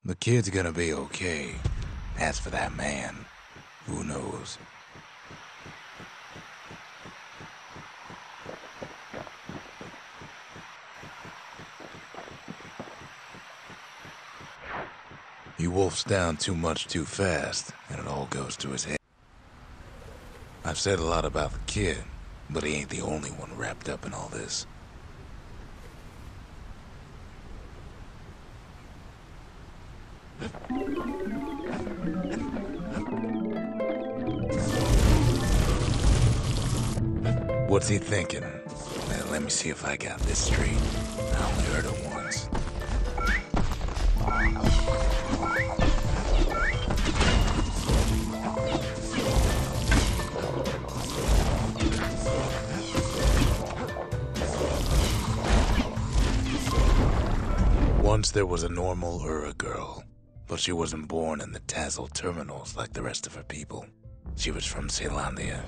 The kid's gonna be okay. As for that man, who knows? He wolfs down too much too fast, and it all goes to his head. I've said a lot about the kid, but he ain't the only one wrapped up in all this. What's he thinking? Now, let me see if I got this straight. I only heard it once. Once there was a normal Ura girl, but she wasn't born in the Tassel terminals like the rest of her people. She was from Celandia.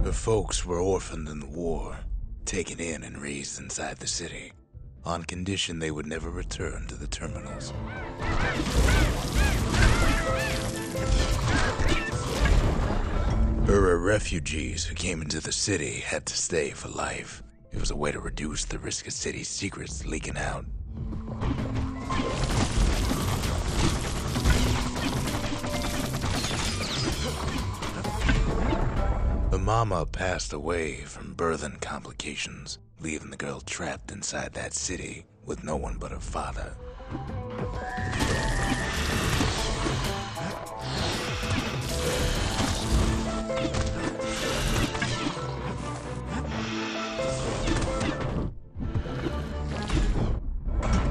Her folks were orphaned in the war, taken in and raised inside the city, on condition they would never return to the terminals. Ura refugees who came into the city had to stay for life. It was a way to reduce the risk of city secrets leaking out. The mama passed away from birthing complications, leaving the girl trapped inside that city with no one but her father.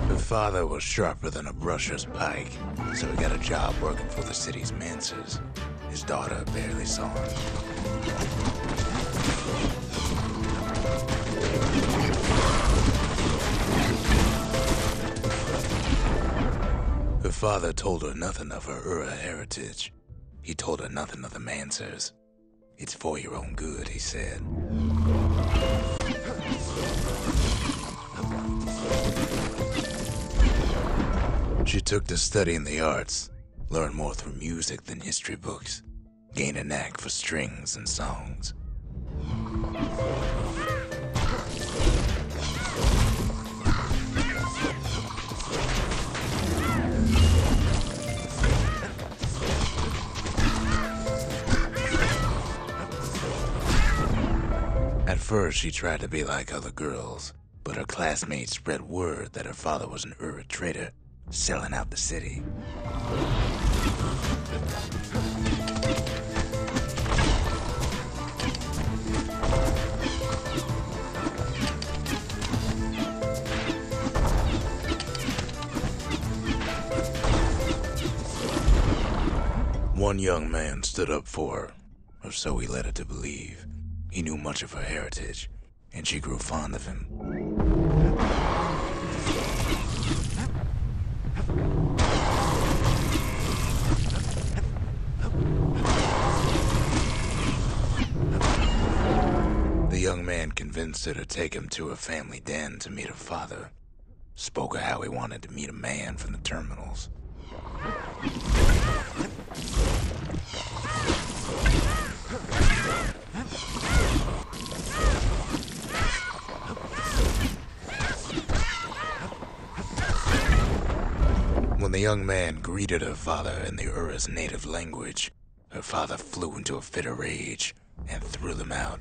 Her father was sharper than a brusher's pike, so he got a job working for the city's mancers. His daughter barely saw him. Her father told her nothing of her Ura heritage. He told her nothing of the mancers. It's for your own good, he said. She took to studying the arts, learned more through music than history books, gained a knack for strings and songs. At first, she tried to be like other girls, but her classmates spread word that her father was an Ura trader, selling out the city. One young man stood up for her, or so he led her to believe. He knew much of her heritage, and she grew fond of him. The young man convinced her to take him to her family den to meet her father. Spoke of how he wanted to meet a man from the terminals. When the young man greeted her father in the Ura's native language, her father flew into a fit of rage and threw them out.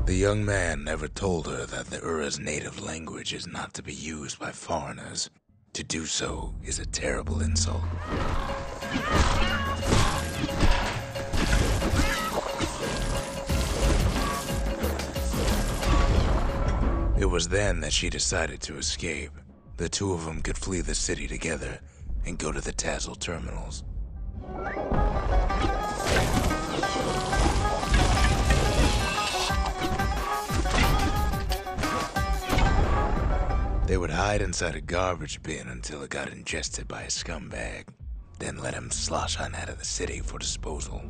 The young man never told her that the Ura's native language is not to be used by foreigners. To do so is a terrible insult. It was then that she decided to escape. The two of them could flee the city together and go to the Tassel terminals. hide inside a garbage bin until it got ingested by a scumbag, then let him slosh on out of the city for disposal.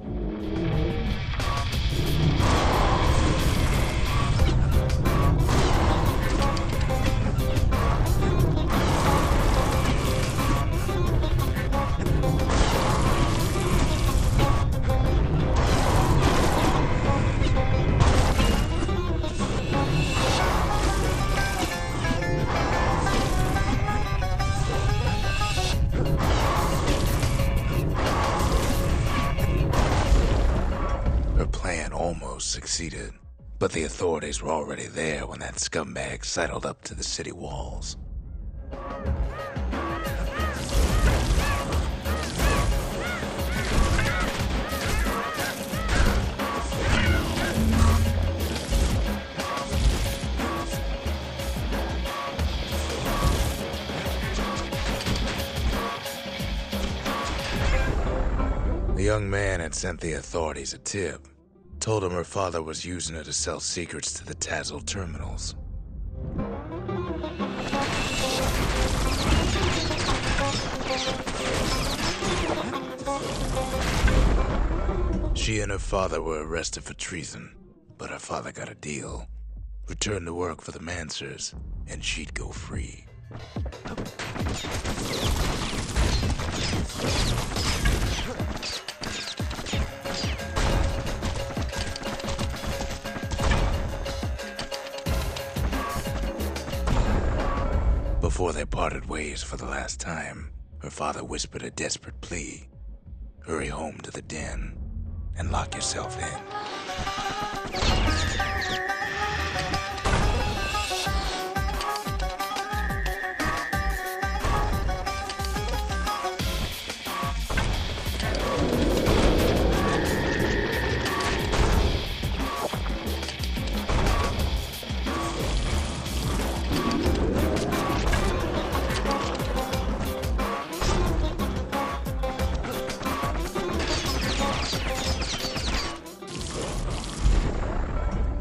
Her plan almost succeeded, but the authorities were already there when that scumbag sidled up to the city walls. The young man had sent the authorities a tip, told him her father was using her to sell secrets to the Tazzle terminals. She and her father were arrested for treason, but her father got a deal. Returned to work for the Mansers, and she'd go free. Before they parted ways for the last time, her father whispered a desperate plea. Hurry home to the den and lock yourself in.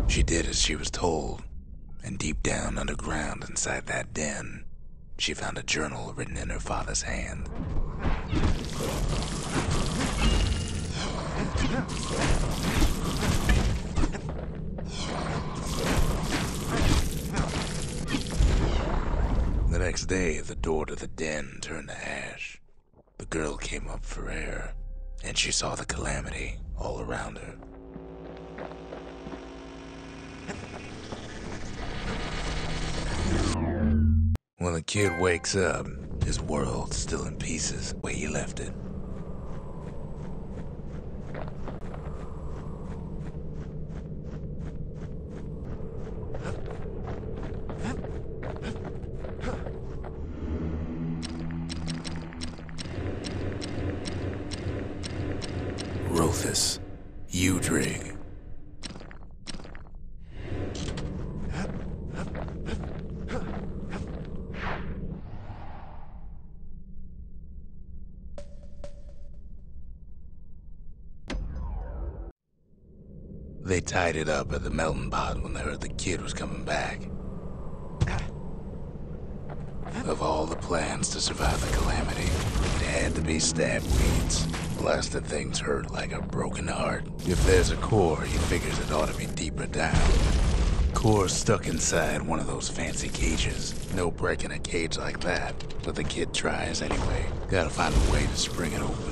She did as she was told, and deep down underground inside that den, she found a journal written in her father's hand. The next day, the door to the den turned to ash. The girl came up for air, and she saw the calamity all around her. When the kid wakes up, his world's still in pieces where he left it. Rothus, Udrig. They tied it up at the melting pot when they heard the kid was coming back. Of all the plans to survive the calamity, it had to be stab weeds. Blasted things hurt like a broken heart. If there's a core, he figures it ought to be deeper down. Core's stuck inside one of those fancy cages. No breaking a cage like that, but the kid tries anyway. Gotta find a way to spring it open.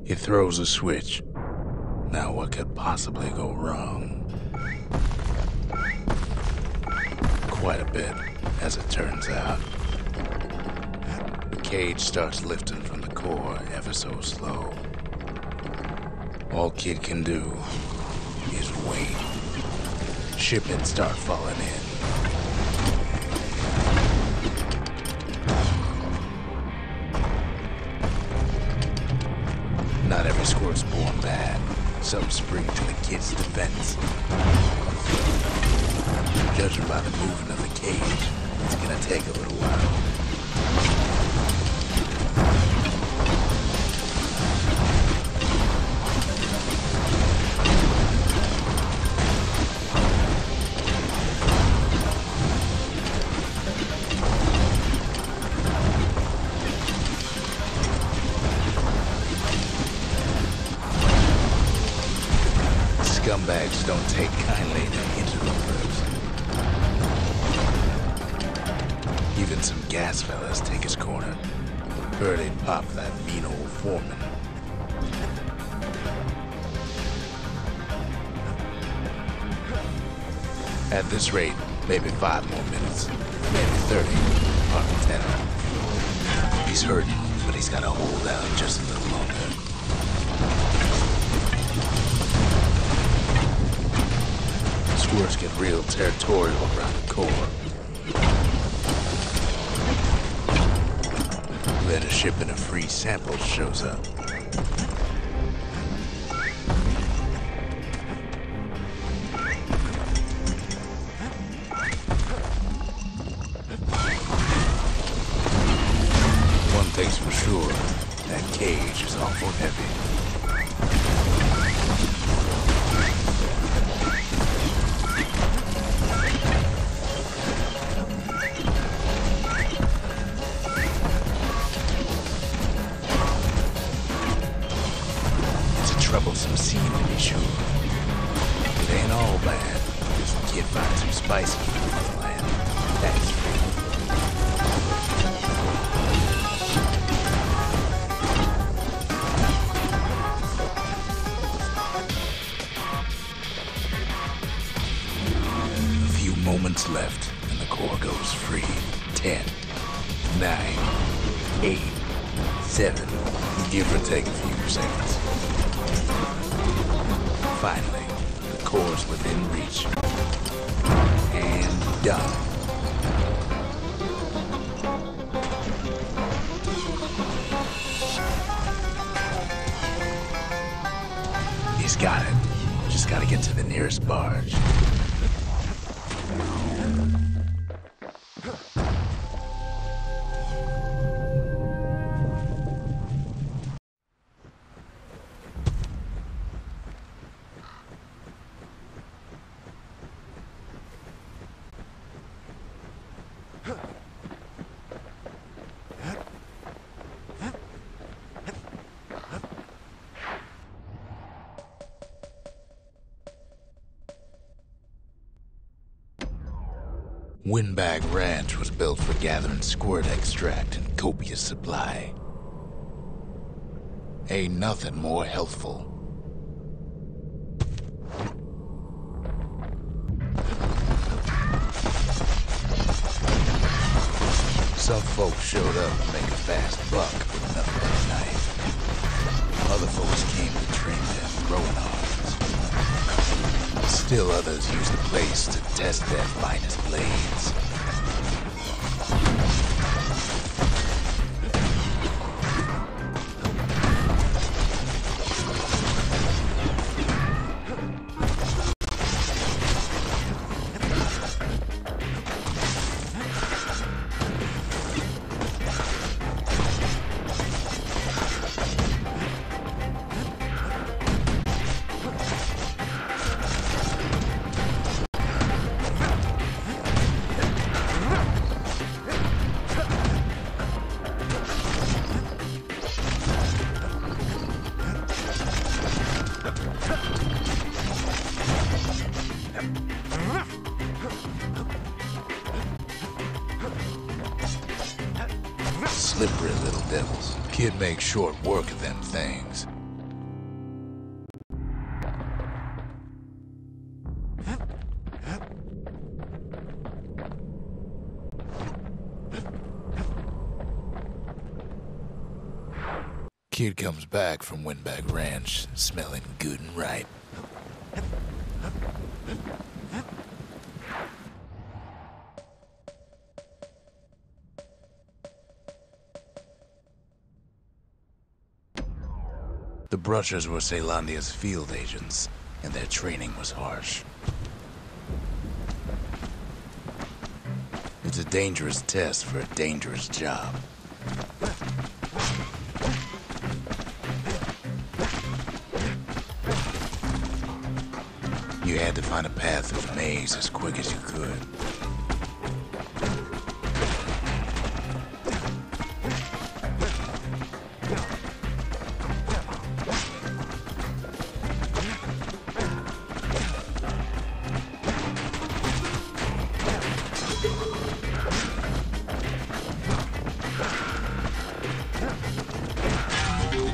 He throws a switch. Now what could possibly go wrong? Quite a bit, as it turns out. The cage starts lifting from the core ever so slow. All Kid can do is wait. Shipments start falling in. course born bad. Some spring to the kid's defense. Judging by the movement of the cage, it's gonna take a little while. Scumbags don't take kindly to interlopers. Even some gas fellas take his corner. Heard he'd pop that mean old foreman. At this rate, maybe 5 more minutes. Maybe 30. Or 10. He's hurting, but he's gotta hold out just a little longer. Squirts get real territorial around the core. Then a shipment of free samples shows up. One thing's for sure, that cage is awful heavy. Troublesome scene to be sure. It ain't all bad. Just the kid finds some spicy in the motherland. That's free. A few moments left, and the core goes free. 10, 9, 8, 7. Give or take a few seconds. Finally, the core's within reach. And done. He's got it. Just gotta get to the nearest barge. Windbag Ranch was built for gathering squirt extract in copious supply. Ain't nothing more healthful. Some folks showed up to make a fast buck with nothing but a knife. Other folks came to train their throwing arms. Still others used the place to test their finest blades. Slippery little devils. Kid makes short work of them things. Kid comes back from Windbag Ranch, smelling good and ripe. The Brushers were Caelondia's field agents, and their training was harsh. It's a dangerous test for a dangerous job. You had to find a path through the maze as quick as you could.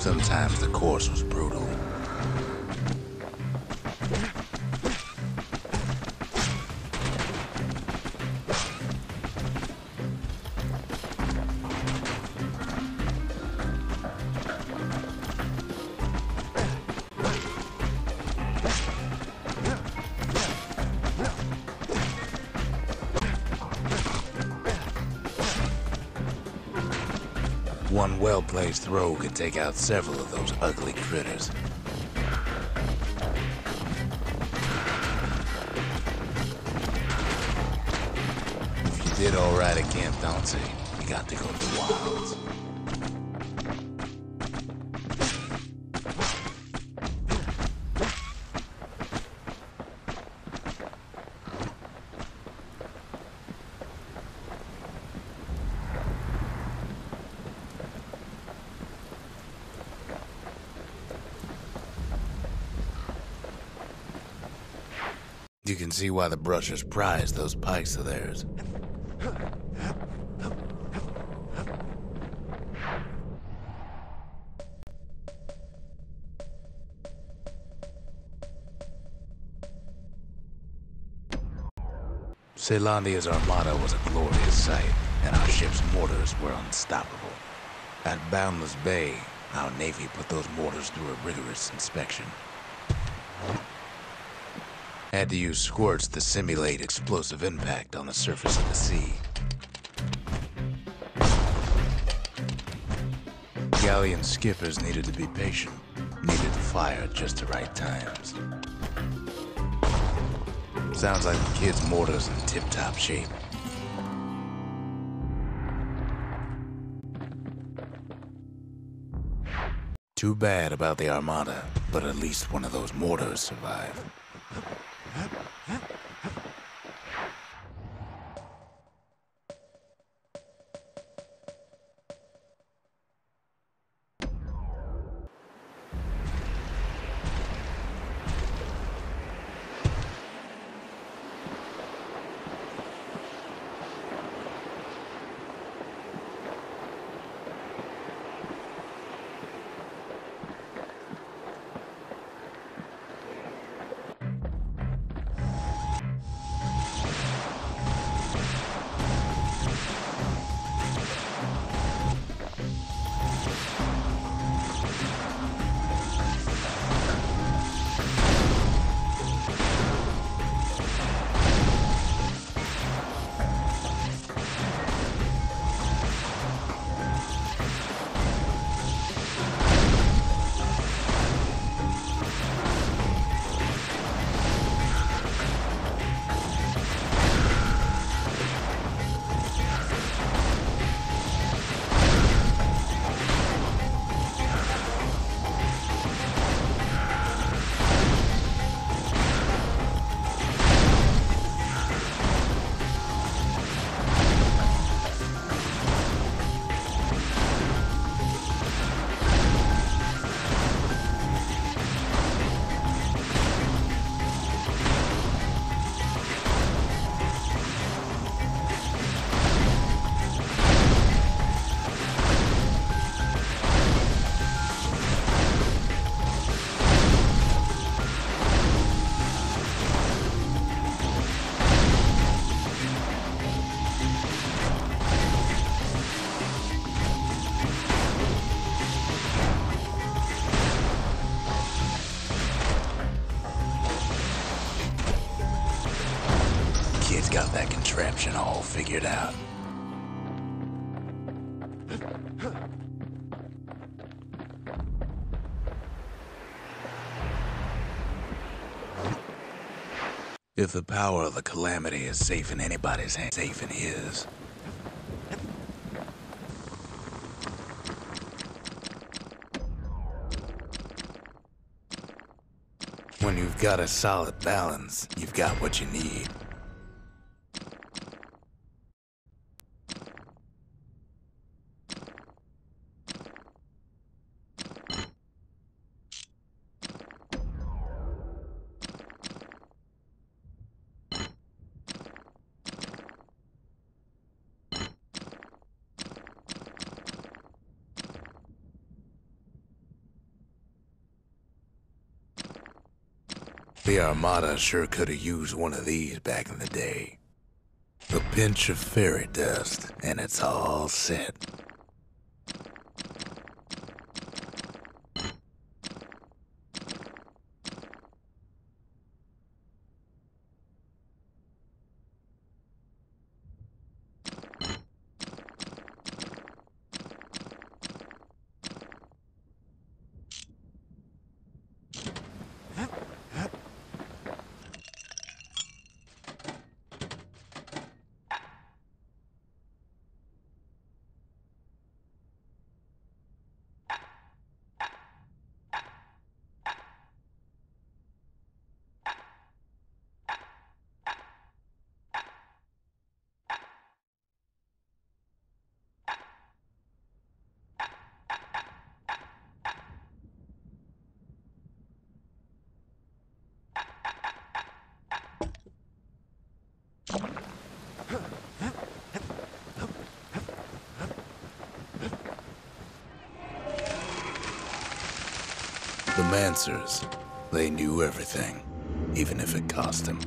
Sometimes the course was brutal. One well-placed throw could take out several of those ugly critters. If you did all right at Camp Dante, you got to go to the wilds. You can see why the Brushers prize those pikes of theirs. Caelondia's armada was a glorious sight, and our ship's mortars were unstoppable. At Boundless Bay, our Navy put those mortars through a rigorous inspection. Had to use squirts to simulate explosive impact on the surface of the sea. Galleon skippers needed to be patient, needed to fire at just the right times. Sounds like the kids' mortar's in tip-top shape. Too bad about the armada, but at least one of those mortars survived. Got that contraption all figured out. If the power of the Calamity is safe in anybody's hands, safe in his. When you've got a solid balance, you've got what you need. The Armada sure could have used one of these back in the day. A pinch of fairy dust, and it's all set. The Mancers, they knew everything, even if it cost them.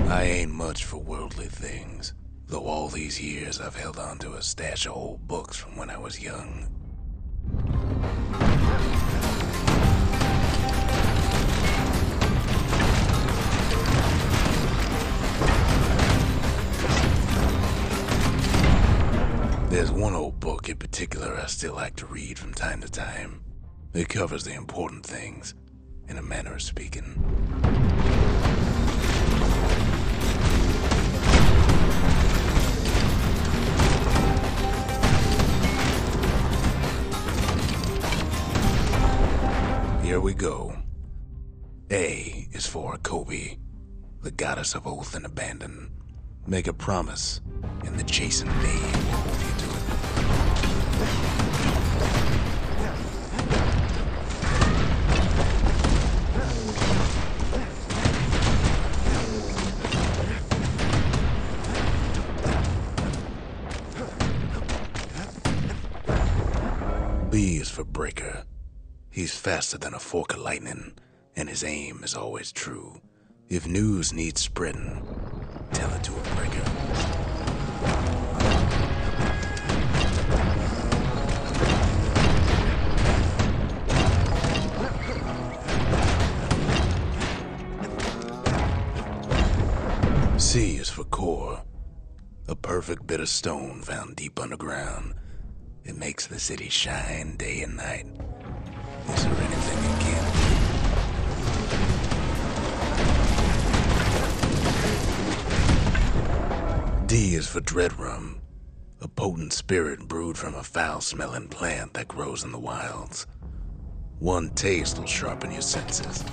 I ain't much for worldly things, though all these years I've held on to a stash of old books from when I was young. There's one old book in particular I still like to read from time to time. It covers the important things, in a manner of speaking. Here we go. A is for Kobe, the goddess of oath and abandon. Make a promise, and the chastened maid will hold you to it. B is for Breaker. He's faster than a fork of lightning, and his aim is always true. If news needs spreading, tell it to a Breaker. C is for Core, a perfect bit of stone found deep underground. It makes the city shine day and night. Is there anything it can't do? D is for Dreadrum, a potent spirit brewed from a foul-smelling plant that grows in the wilds. One taste will sharpen your senses.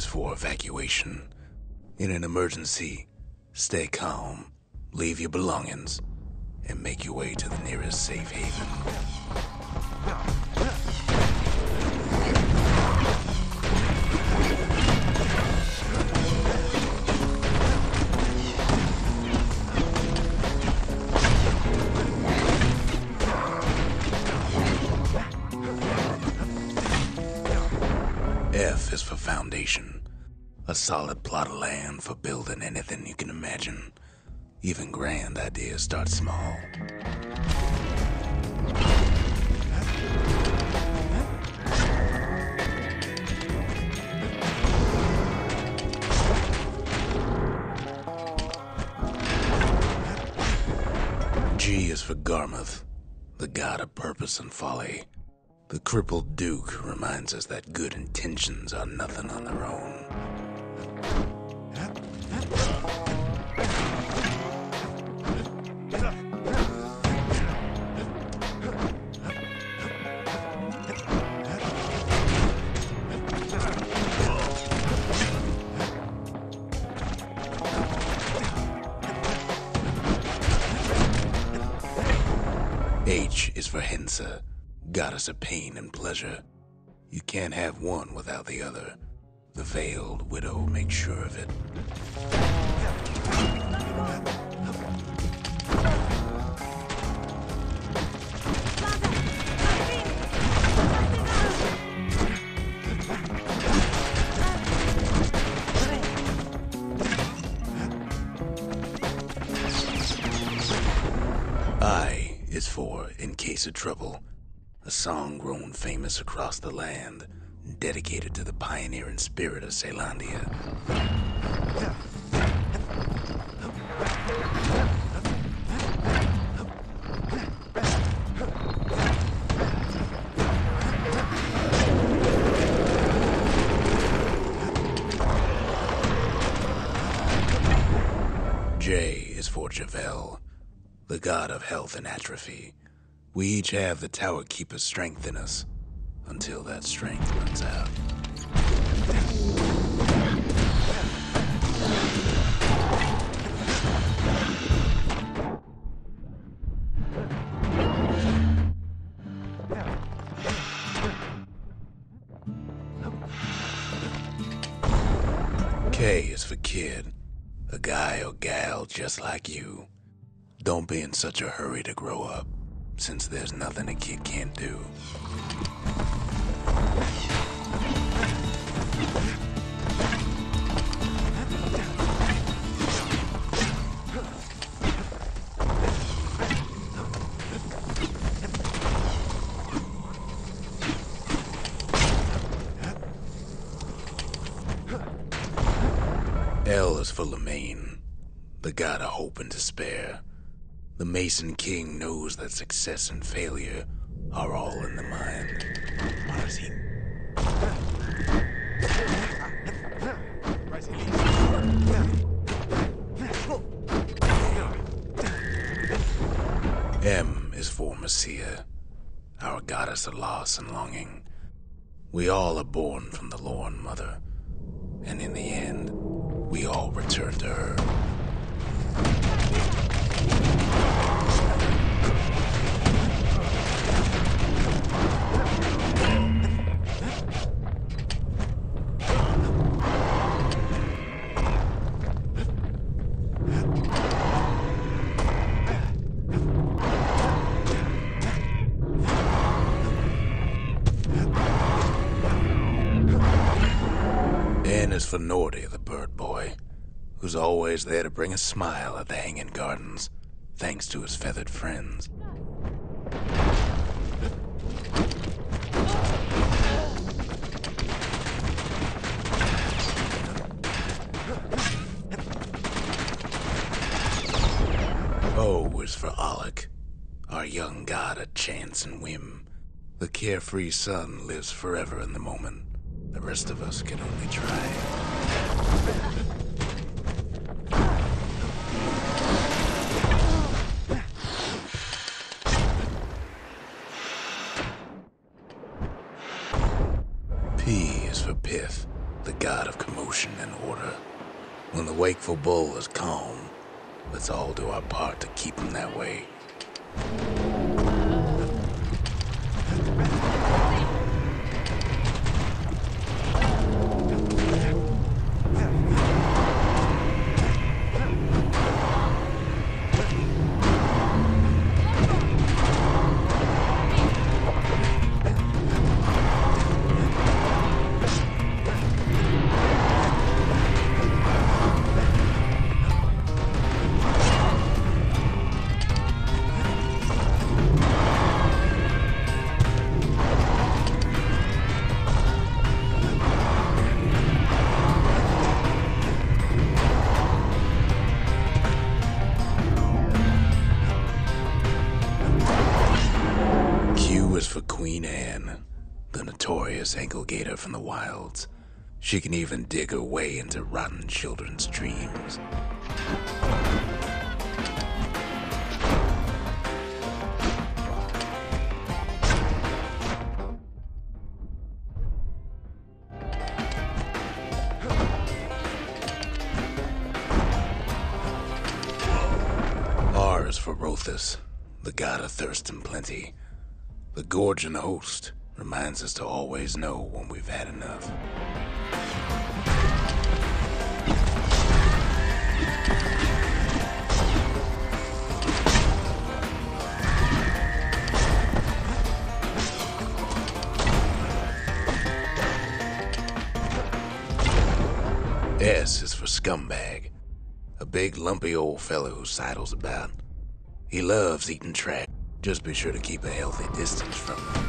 For evacuation. In an emergency, stay calm, leave your belongings, and make your way to the nearest safe haven. F is for foundation. A solid plot of land for building anything you can imagine. Even grand ideas start small. G is for Garmuth, the god of purpose and folly. The crippled Duke reminds us that good intentions are nothing on their own. H is for Hensa, goddess of pain and pleasure. You can't have one without the other. The veiled widow makes sure of it. I is for In Case of Trouble, a song grown famous across the land, dedicated to the pioneering spirit of Caelondia. J is for Javel, the god of health and atrophy. We each have the Tower Keeper's strength in us, until that strength runs out. K is for Kid, a guy or gal just like you. Don't be in such a hurry to grow up, since there's nothing a kid can't do. L is for Lemaine, the god of hope and despair. The Mason King knows that success and failure are all in the mind. M is for Messiah, our goddess of loss and longing. We all are born from the Lorn Mother, and in the end, we all return to her. N is for Nordy, the bird boy, who's always there to bring a smile at the hanging gardens, thanks to his feathered friends. O is for Alec, our young god of chance and whim. The carefree son lives forever in the moment. The rest of us can only try. P is for Pith, the god of commotion and order. When the wakeful bull is calm, let's all do our part to keep him that way. For Queen Anne, the notorious ankle gator from the wilds. She can even dig her way into rotten children's dreams. R is for Rothus, the god of thirst and plenty. The gorging host reminds us to always know when we've had enough. S is for Scumbag, a big lumpy old fellow who sidles about. He loves eating trash. Just be sure to keep a healthy distance from them.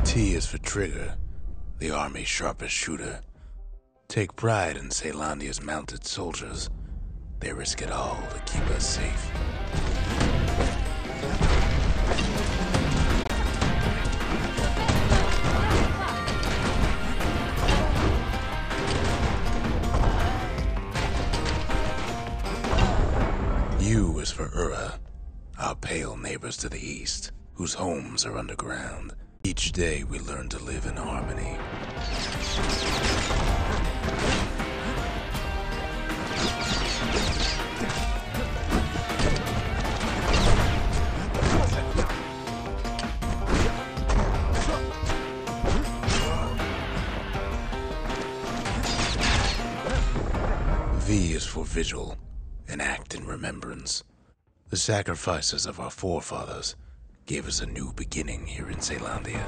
T is for Trigger, the army's sharpest shooter. Take pride in Caelandia's mounted soldiers. They risk it all to keep us safe. U is for Ura, our pale neighbors to the east, whose homes are underground. Each day we learn to live in harmony. V is for Vigil, an act in remembrance. The sacrifices of our forefathers gave us a new beginning here in Caelandia.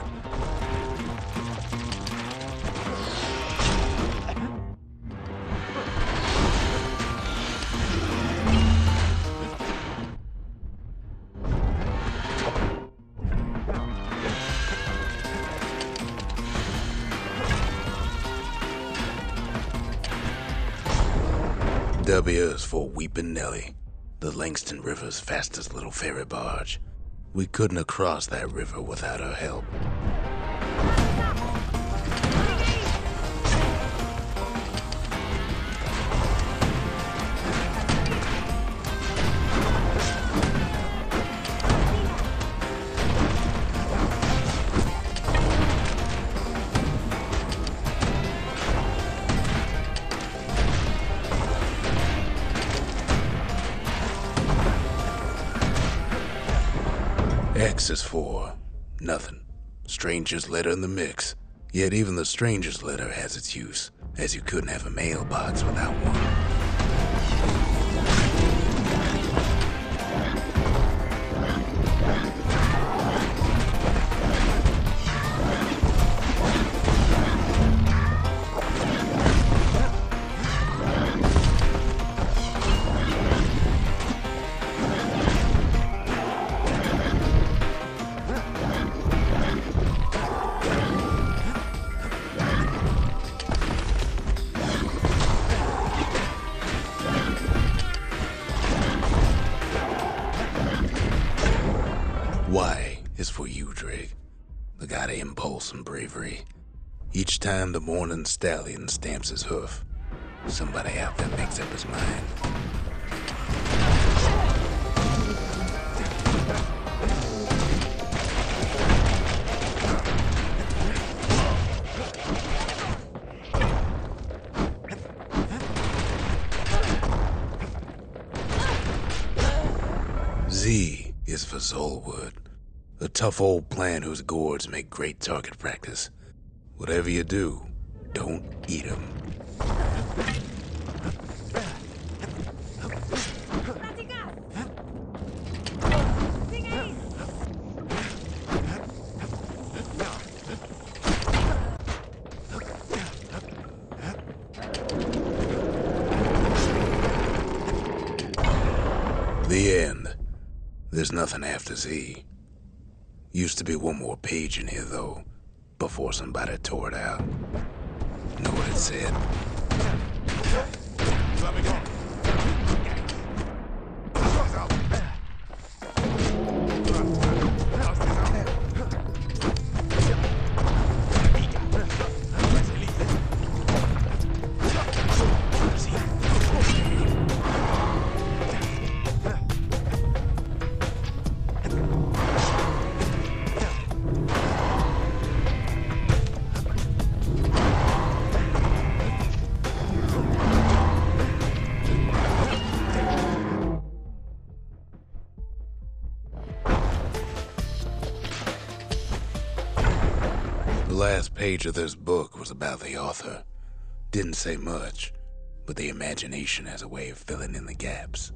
W is for Weepin' Nelly, the Langston River's fastest little ferry barge. We couldn't have crossed that river without her help. X is for nothing. Stranger's letter in the mix. Yet even the stranger's letter has its use, as you couldn't have a mailbox without one. Y is for you, Drake. The god of impulse and bravery. Each time the morning stallion stamps his hoof, somebody out there makes up his mind. Z is for Zolwood. A tough old plant whose gourds make great target practice. Whatever you do, don't eat them. The end. There's nothing after Z. Used to be one more page in here, though, before somebody tore it out. Know what it said? The last page of this book was about the author. Didn't say much, but the imagination has a way of filling in the gaps.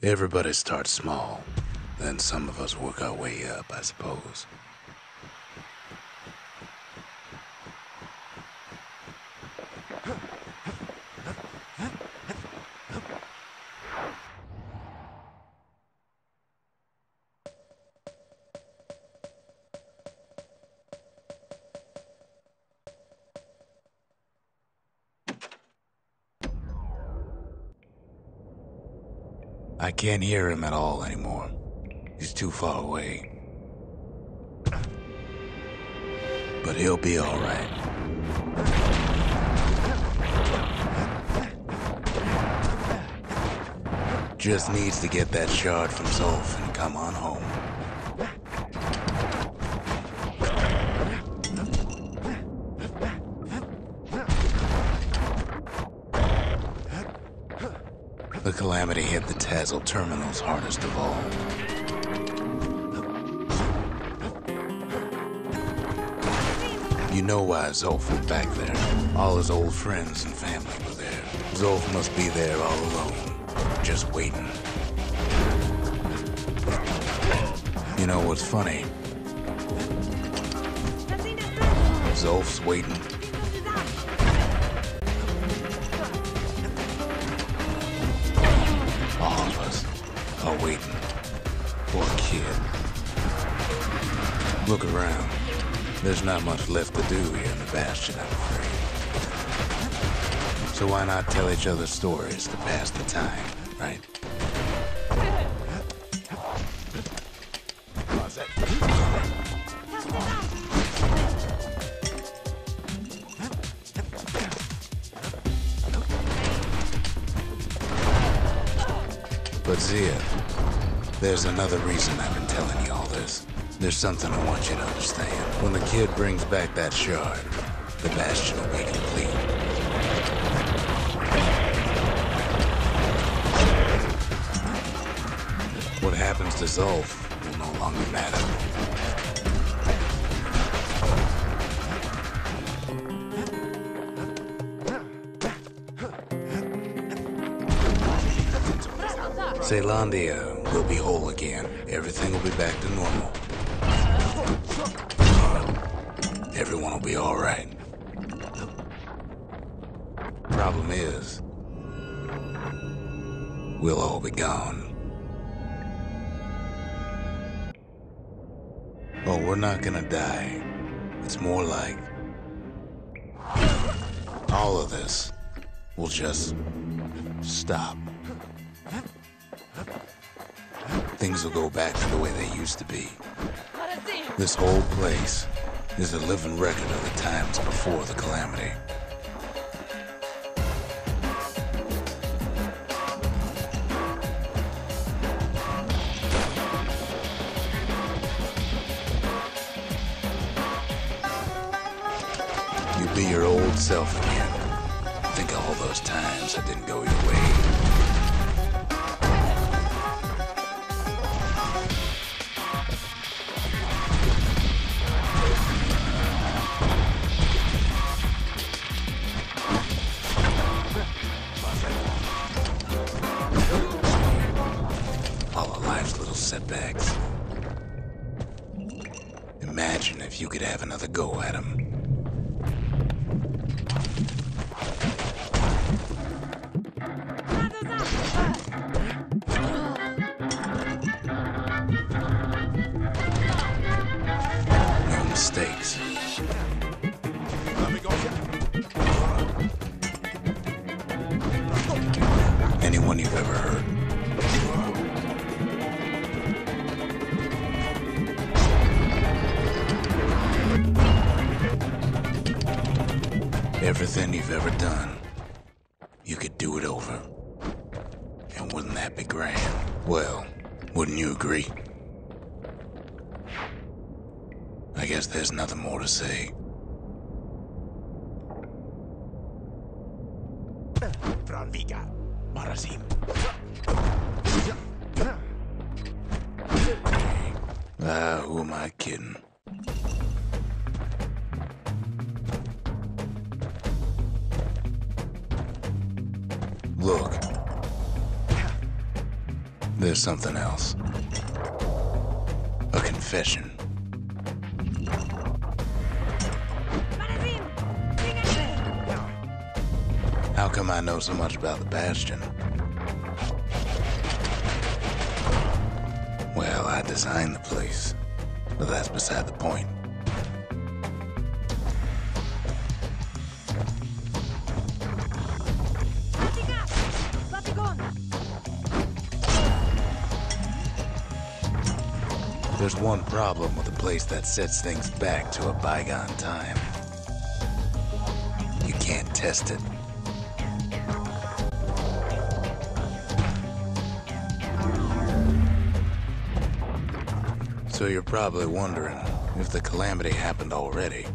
Everybody starts small, then some of us work our way up, I suppose. I can't hear him at all anymore. He's too far away. But he'll be all right. Just needs to get that shard from Zolf and come on home. The Calamity hit the Tazzle terminals hardest of all. You know why Zolf went back there. All his old friends and family were there. Zolf must be there all alone, just waiting. You know what's funny? Zolf's waiting. All of us are waiting for a kid. Look around. There's not much left to do here in the Bastion, I'm afraid. So why not tell each other stories to pass the time, right? But Zia, there's another reason I've been telling you all this. There's something I want you to understand. When the kid brings back that shard, the Bastion will be complete. What happens to Zulf will no longer matter. Zealandia will be whole again. Everything will be back to normal. Everyone will be all right. Problem is, we'll all be gone. Oh, we're not gonna die. It's more like all of this will just stop. Things will go back to the way they used to be. This whole place is a living record of the times before the calamity. You'll be your old self again. Think of all those times that didn't go your way. Setbacks. Imagine if you could have another go at him. No mistakes. Anyone you've ever heard. Everything you've ever done, you could do it over. And wouldn't that be grand? Well, wouldn't you agree? I guess there's nothing more to say. Who am I kidding? Look, there's something else. A confession. How come I know so much about the Bastion? Well, I designed the place, but that's beside the point. There's one problem with a place that sets things back to a bygone time. You can't test it. So you're probably wondering if the calamity happened already.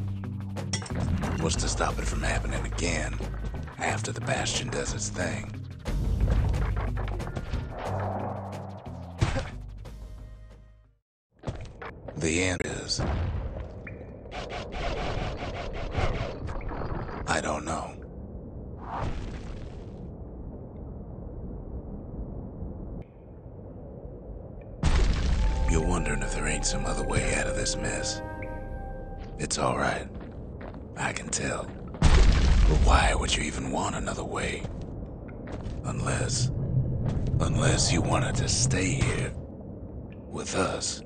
What's to stop it from happening again after the Bastion does its thing? The answer is, I don't know. You're wondering if there ain't some other way out of this mess. It's all right. I can tell. But why would you even want another way? Unless you wanted to stay here with us.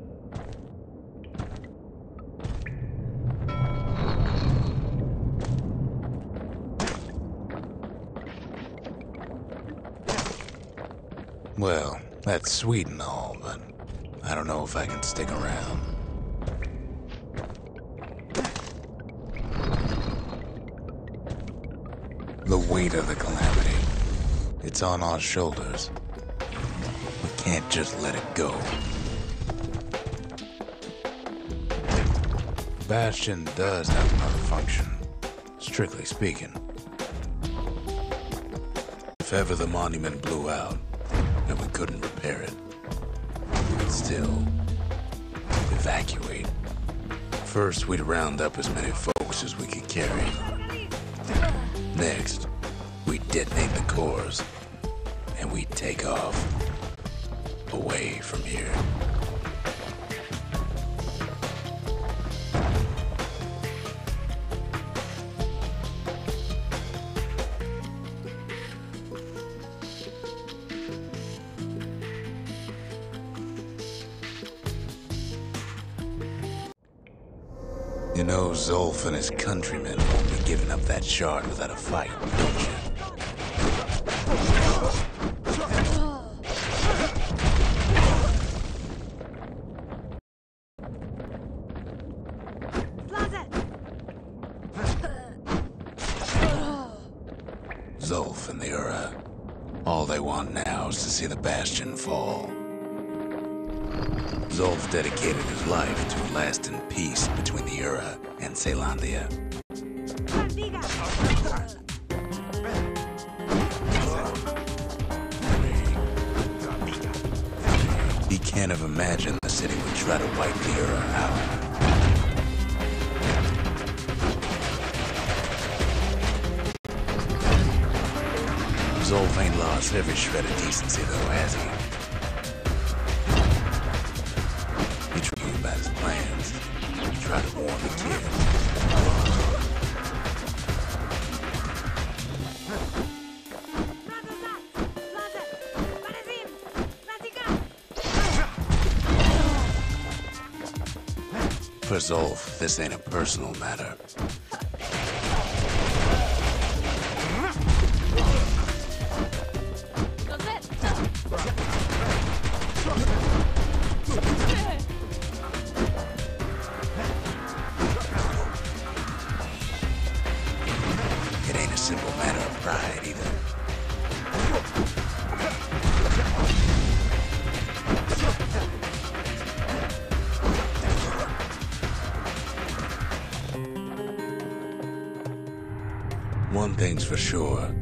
Well, that's sweet and all, but I don't know if I can stick around. The weight of the calamity, it's on our shoulders. We can't just let it go. Bastion does have another function, strictly speaking. If ever the monument blew out and we couldn't repair it, we could still evacuate. First, we'd round up as many folks as we could carry. Next, we'd detonate the cores, and we'd take off away from here. You know, Zolf and his countrymen won't be giving up that shard without a fight, don't you? Zolf and the Ura, all they want now is to see the Bastion fall. Zolf dedicated his life to a lasting peace between the Ura and Caelondia. He can't have imagined the city would try to wipe the Ura out. Zolf ain't lost every shred of decency though, has he? He told you about his plans. He tried to warn the kid. For Zolf, this ain't a personal matter. It ain't a simple matter of pride either. One thing's for sure,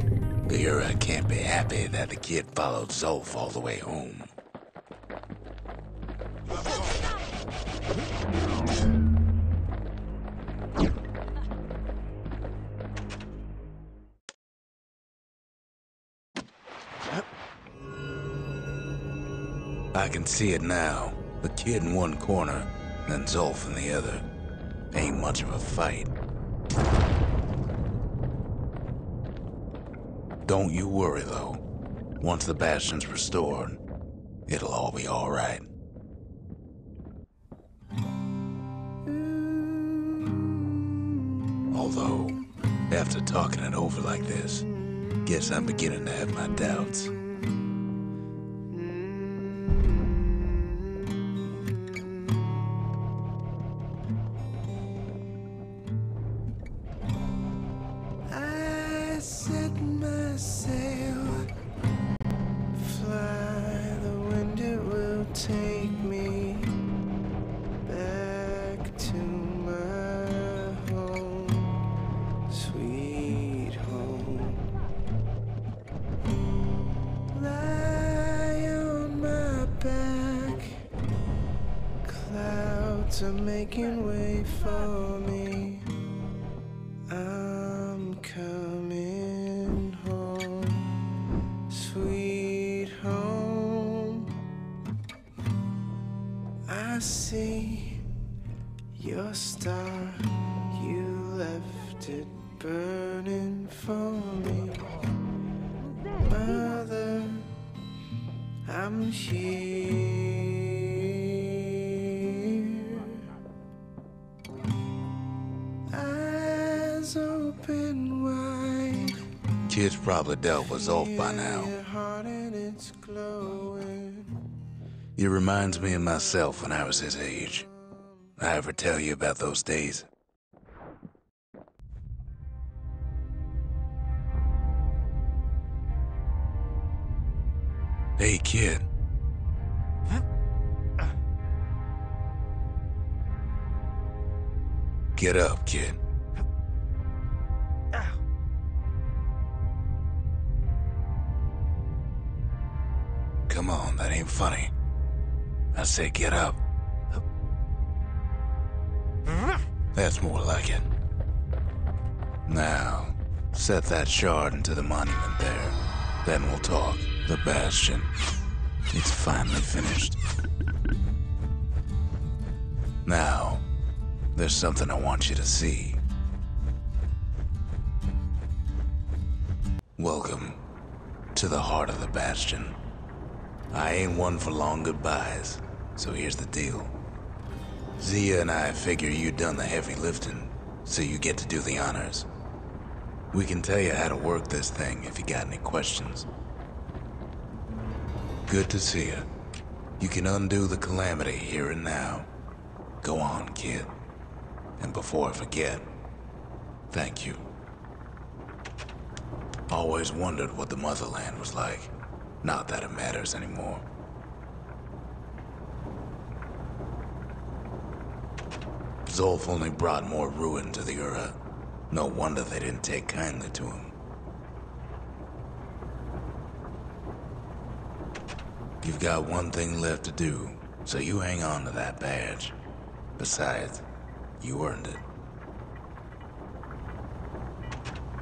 the Ura can't be happy that the kid followed Zolf all the way home. I can see it now. The kid in one corner, and Zolf in the other. Ain't much of a fight. Don't you worry, though. Once the Bastion's restored, it'll all be all right. Although, after talking it over like this, guess I'm beginning to have my doubts. Take me back to my home, sweet home. Lie on my back, clouds are making way for me. I'm coming home, sweet home. I see your star, you left it burning for me. Mother, I'm here. Eyes open wide. Kid's probably dealt with Zolf by now. It reminds me of myself when I was his age. I ever tell you about those days? Hey, kid. Get up, kid. Ow. Come on, that ain't funny. I say get up. That's more like it. Now, set that shard into the monument there. Then we'll talk. The Bastion. It's finally finished. Now, there's something I want you to see. Welcome to the heart of the Bastion. I ain't one for long goodbyes, so here's the deal. Zia and I figure you done the heavy lifting, so you get to do the honors. We can tell you how to work this thing if you got any questions. Good to see you. You can undo the calamity here and now. Go on, kid. And before I forget, thank you. Always wondered what the motherland was like. Not that it matters anymore. Zolf only brought more ruin to the Ura. No wonder they didn't take kindly to him. You've got one thing left to do, so you hang on to that badge. Besides, you earned it.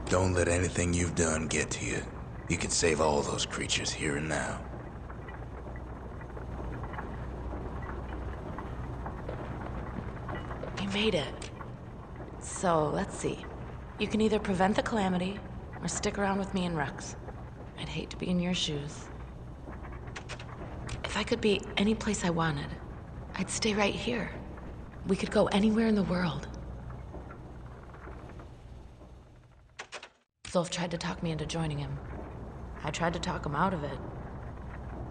Don't let anything you've done get to you. You can save all those creatures here and now. You made it. So, let's see. You can either prevent the calamity, or stick around with me and Rex. I'd hate to be in your shoes. If I could be any place I wanted, I'd stay right here. We could go anywhere in the world. Zolf tried to talk me into joining him. I tried to talk him out of it.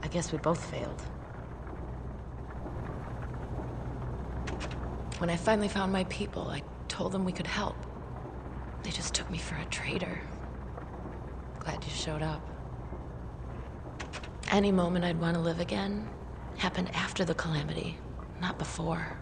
I guess we both failed. When I finally found my people, I told them we could help. They just took me for a traitor. Glad you showed up. Any moment I'd want to live again happened after the calamity, not before.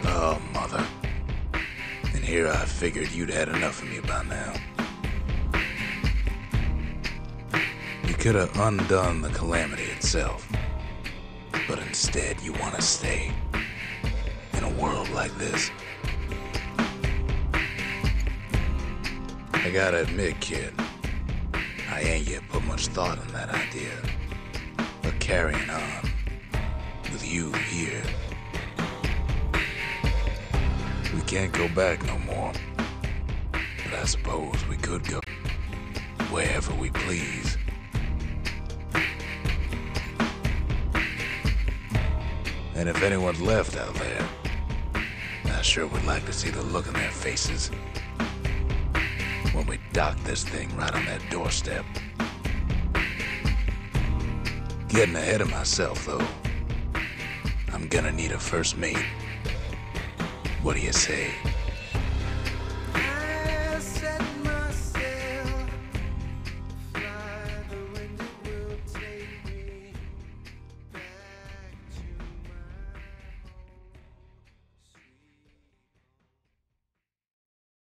Oh, mother. And here I figured you'd had enough of me by now. You could have undone the calamity itself. But instead, you want to stay. In a world like this. I gotta admit, kid, I ain't yet put much thought in that idea. But carrying on, with you here, we can't go back no more. But I suppose we could go wherever we please. And if anyone's left out there, I sure would like to see the look on their faces when we dock this thing right on that doorstep. Getting ahead of myself, though. I'm gonna need a first mate. What do you say?